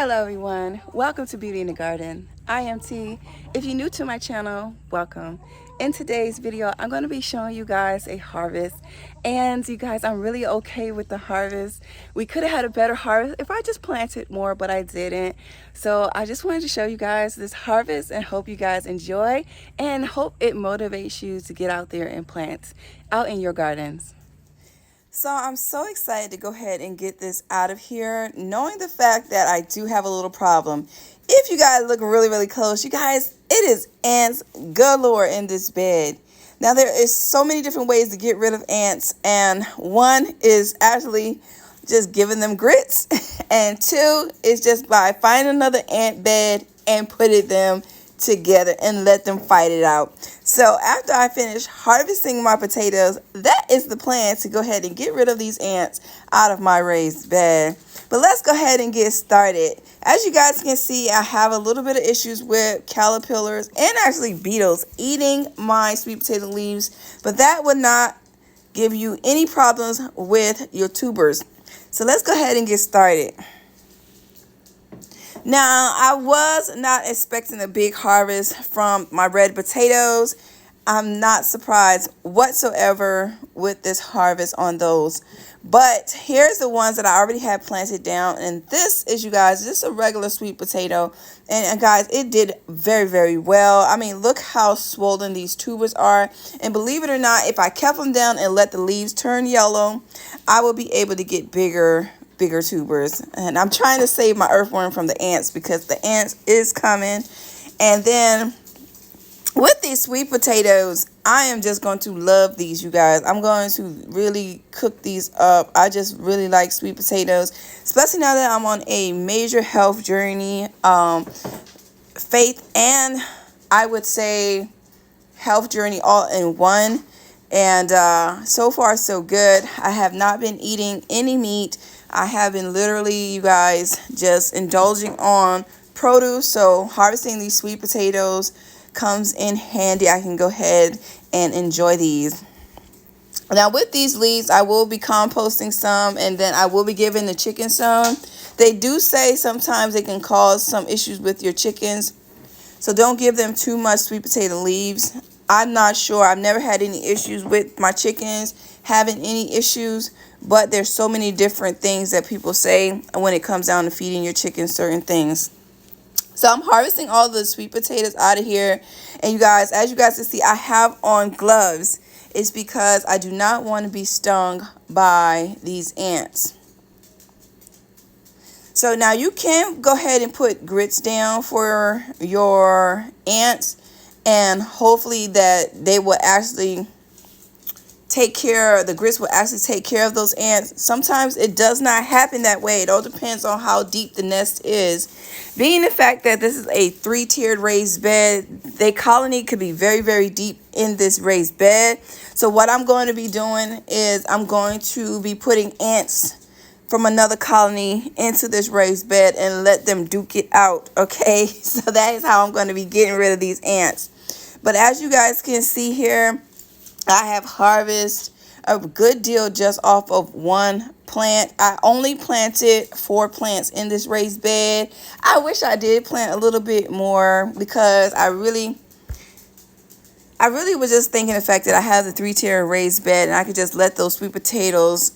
Hello everyone, welcome to Beauty in the Garden. I am T. If you're new to my channel, welcome. In today's video, I'm going to be showing you guys a harvest. And you guys, I'm really okay with the harvest. We could have had a better harvest if I just planted more, but I didn't. So I just wanted to show you guys this harvest and hope you guys enjoy and hope it motivates you to get out there and plant out in your gardens. So I'm so excited to go ahead and get this out of here, knowing the fact that I do have a little problem. If you guys look really close, you guys, it is ants galore in this bed. Now there is so many different ways to get rid of ants, and one is actually just giving them grits, and two is just by finding another ant bed and putting them together and let them fight it out. So after I finish harvesting my potatoes, that is the plan, to go ahead and get rid of these ants out of my raised bed. But let's go ahead and get started. As you guys can see, I have a little bit of issues with caterpillars and actually beetles eating my sweet potato leaves, but that would not give you any problems with your tubers. So let's go ahead and get started. Now, I was not expecting a big harvest from my red potatoes. I'm not surprised whatsoever with this harvest on those. But here's the ones that I already had planted down. And this is, you guys, just a regular sweet potato. And guys, it did very well. I mean, look how swollen these tubers are. And believe it or not, if I kept them down and let the leaves turn yellow, I will be able to get bigger tubers. And I'm trying to save my earthworm from the ants, because the ants is coming. And then with these sweet potatoes, I am just going to love these, you guys. I'm going to really cook these up. I just really like sweet potatoes, especially now that I'm on a major health journey. Faith and, I would say, health journey all in one. And so far so good. I have not been eating any meat. I have been literally, you guys, just indulging on produce. So harvesting these sweet potatoes comes in handy. I can go ahead and enjoy these. Now with these leaves, I will be composting some, and then I will be giving the chickens some. They do say sometimes it can cause some issues with your chickens, so don't give them too much sweet potato leaves. I'm not sure. I've never had any issues with my chickens having any issues, but there's so many different things that people say when it comes down to feeding your chickens certain things. So I'm harvesting all the sweet potatoes out of here. And you guys, as you guys can see, I have on gloves. It's because I do not want to be stung by these ants. So now you can go ahead and put grits down for your ants, and hopefully that they will actually take care, the grits will actually take care of those ants. Sometimes it does not happen that way. It all depends on how deep the nest is. Being the fact that this is a 3-tiered raised bed, the colony could be very deep in this raised bed. So what I'm going to be doing is I'm going to be putting ants from another colony into this raised bed and let them duke it out, okay? So that is how I'm going to be getting rid of these ants. But as you guys can see here, I have harvested a good deal just off of one plant. I only planted 4 plants in this raised bed. I wish I did plant a little bit more, because I really was just thinking the fact that I have the 3-tier raised bed and I could just let those sweet potatoes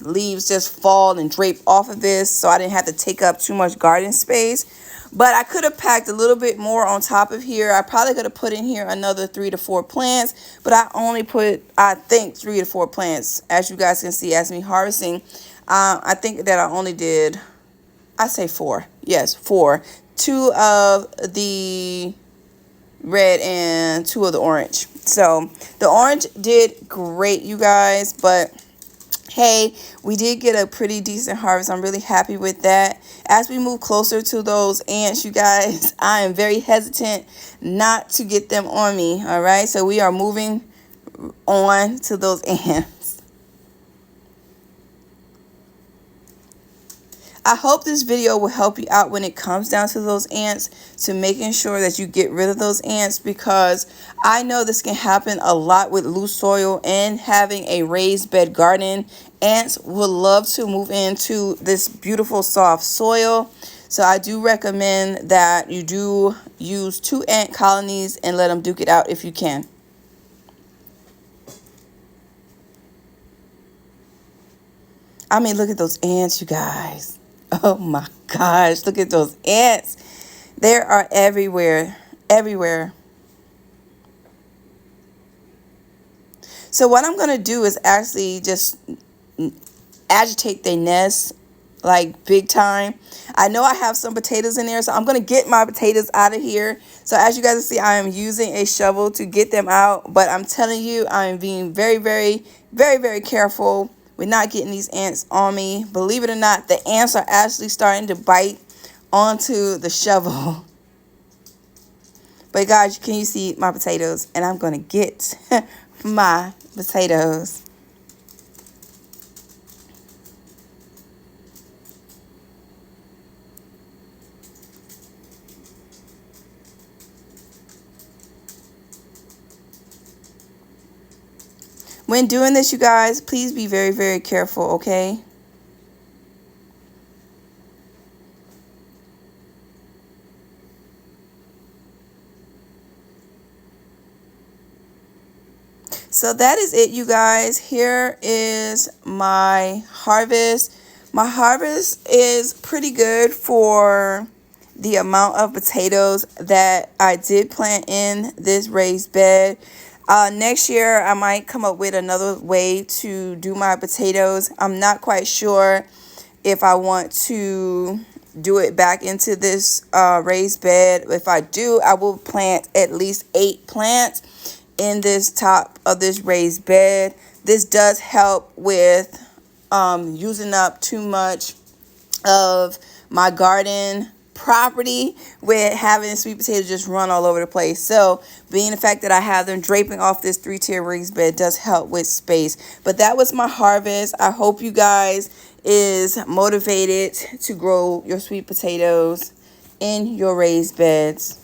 leaves just fall and drape off of this, so I didn't have to take up too much garden space. But I could have packed a little bit more on top of here. I probably could have put in here another 3 to 4 plants, but I only put, I think, 3 to 4 plants. As you guys can see, as me harvesting, I think that I only did, I say 4. Yes, 4. 2 of the red and 2 of the orange. So the orange did great, you guys, but hey, we did get a pretty decent harvest. I'm really happy with that. As we move closer to those ants, you guys, I am very hesitant not to get them on me, all right? So we are moving on to those ants. I hope this video will help you out when it comes down to those ants, to making sure that you get rid of those ants, because I know this can happen a lot with loose soil and having a raised bed garden. Ants would love to move into this beautiful soft soil. So I do recommend that you do use 2 ant colonies and let them duke it out if you can. I mean, look at those ants, you guys. Oh my gosh, look at those ants. They are everywhere, everywhere. So what I'm going to do is actually just agitate their nest like big time. I know I have some potatoes in there, so I'm going to get my potatoes out of here. So as you guys see, I am using a shovel to get them out, but I'm telling you, I am being very, very, very, very careful with not getting these ants on me. Believe it or not, the ants are actually starting to bite onto the shovel. But guys, can you see my potatoes? And I'm going to get my potatoes. When doing this, you guys, please be very, very careful, okay? So that is it, you guys. Here is my harvest. My harvest is pretty good for the amount of potatoes that I did plant in this raised bed. Next year, I might come up with another way to do my potatoes. I'm not quite sure if I want to do it back into this raised bed. If I do, I will plant at least 8 plants in this top of this raised bed. This does help with using up too much of my garden property with having sweet potatoes just run all over the place. So being the fact that I have them draping off this 3-tier raised bed does help with space. But that was my harvest. I hope you guys is motivated to grow your sweet potatoes in your raised beds.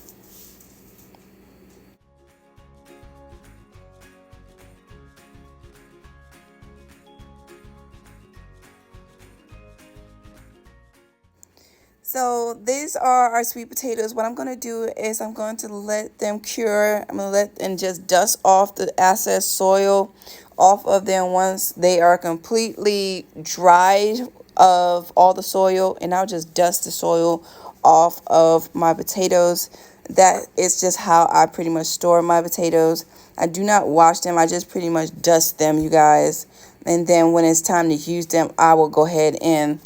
So these are our sweet potatoes. What I'm going to do is I'm going to let them cure. I'm going to let and just dust off the excess soil off of them once they are completely dried of all the soil. And I'll just dust the soil off of my potatoes. That is just how I pretty much store my potatoes. I do not wash them. I just pretty much dust them, you guys. And then when it's time to use them, I will go ahead and,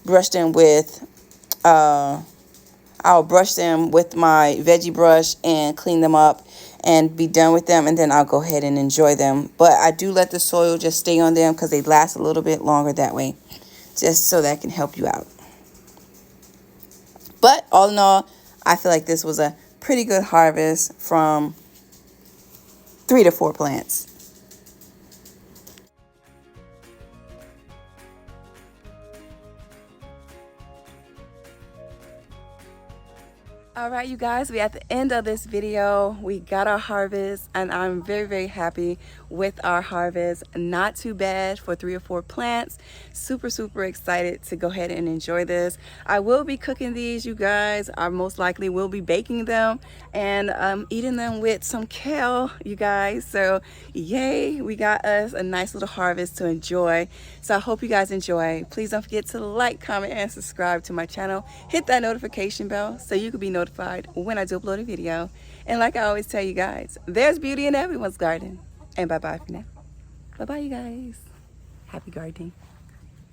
brush them with I'll brush them with my veggie brush and clean them up and be done with them, and then I'll go ahead and enjoy them. But I do let the soil just stay on them because they last a little bit longer that way, just so that can help you out. But all in all, I feel like this was a pretty good harvest from 3 to 4 plants. All right, you guys, we're at the end of this video. We got our harvest and I'm very, very happy with our harvest. Not too bad for 3 or 4 plants. Super, super excited to go ahead and enjoy this. I will be cooking these, you guys. I most likely will be baking them and eating them with some kale, you guys. So yay, we got us a nice little harvest to enjoy. So I hope you guys enjoy. Please don't forget to like, comment, and subscribe to my channel. Hit that notification bell so you can be notified when I do upload a video. And like I always tell you guys, there's beauty in everyone's garden. And bye-bye for now. Bye-bye, you guys. Happy gardening.